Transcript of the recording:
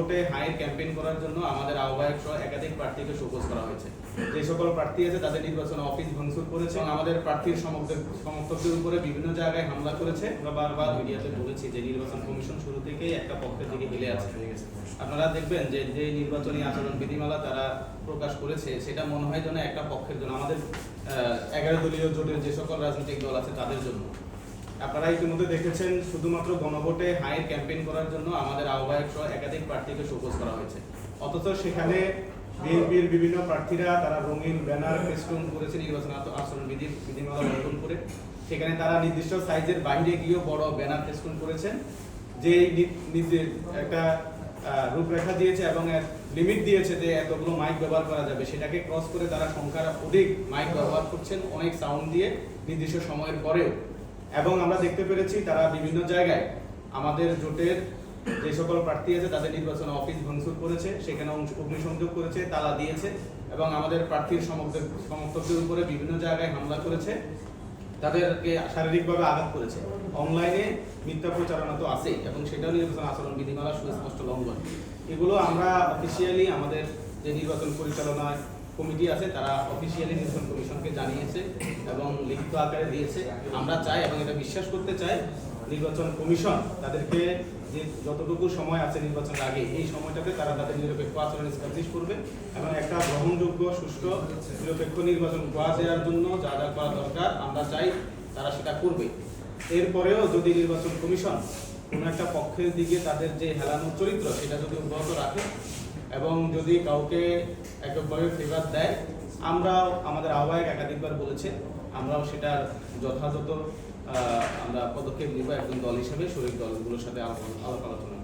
গণভোটে হায়ের ক্যাম্পেইন করার জন্য আমাদের আহ্বায়ক সহ একাধিক প্রার্থীকে শোকজ করা হয়েছে। যে সকল প্রার্থী আছে তাদের নির্বাচন অফিস ভাঙচুর করেছে এবং আমাদের প্রার্থীর সমর্থকদের উপরে বিভিন্ন জায়গায় হামলা করেছে। আমরা বারবার মিডিয়াতে বলেছি যে নির্বাচন কমিশন শুরু থেকেই একটা পক্ষের দিকে হেলে আছে। আপনারা দেখবেন যে যে নির্বাচনী আচরণ বিধিমালা তারা প্রকাশ করেছে সেটা মনে হয় যেন একটা পক্ষের জন্য, আমাদের 11 দলীয় জোটের যে সকল রাজনৈতিক দল আছে তাদের জন্য। আপনারা ইতিমধ্যে দেখেছেন শুধুমাত্র গণভোটে হায়ের ক্যাম্পেইন করার জন্য আমাদের আহ্বায়ক সহ একাধিক প্রার্থীকে শোকজ করা হয়েছে। অথচ সেখানে বিএনপির বিভিন্ন প্রার্থীরা তারা রঙিন ব্যানার ফেস্টুন করেছে নির্বাচন আচরণ বিধিমালা লঙ্ঘন করে। সেখানে তারা নির্দিষ্ট সাইজের বাইরে গিয়েও বড় ব্যানার ফেস্টুন করেছেন, যে নিজের একটা রূপরেখা দিয়েছে এবং লিমিট দিয়েছে যে এতগুলো মাইক ব্যবহার করা যাবে, সেটাকে ক্রস করে তারা সংখ্যার অধিক মাইক ব্যবহার করছেন অনেক সাউন্ড দিয়ে নির্দিষ্ট সময়ের পরেও। এবং আমরা দেখতে পেরেছি তারা বিভিন্ন জায়গায় আমাদের জোটের যে সকল প্রার্থী আছে তাদের নির্বাচন অফিস ভাঙচুর করেছে, সেখানে অগ্নিসংযোগ করেছে, তালা দিয়েছে এবং আমাদের প্রার্থীর সমর্থকদের উপরে বিভিন্ন জায়গায় হামলা করেছে, তাদেরকে শারীরিকভাবে আঘাত করেছে। অনলাইনে মিথ্যা প্রচারণা তো আছেই এবং সেটাও নির্বাচন আচরণ বিধিমালা সুস্পষ্ট লঙ্ঘন। এগুলো আমরা অফিসিয়ালি আমাদের যে নির্বাচন পরিচালনা কমিটি আছে তারা অফিসিয়ালি নির্বাচন কমিশনকে জানিয়েছে এবং লিখিত আকারে দিয়েছে। আমরা চাই এবং এটা বিশ্বাস করতে চাই নির্বাচন কমিশন তাদেরকে যে যতটুকু সময় আছে নির্বাচনের আগে এই সময়টাতে তারা তাদের নিরপেক্ষ আচরণ এস্টাবলিশ করবে এবং একটা গ্রহণযোগ্য সুষ্ঠু নিরপেক্ষ নির্বাচন করা দেওয়ার জন্য যা যা করা দরকার আমরা চাই তারা সেটা করবে। এরপরেও যদি নির্বাচন কমিশন কোনো একটা পক্ষের দিকে তাদের যে হেলানোর চরিত্র সেটা যদি অব্যাহত রাখে এবং যদি কাউকে এককভাবে ফেভার দেয়, আমরাও আমাদের আহ্বায়ক একাধিকবার বলেছে আমরাও সেটার যথাযথ আমরা পদক্ষেপ নিব একজন দল হিসেবে শরিক দলগুলোর সাথে আলাপ আলোচনা।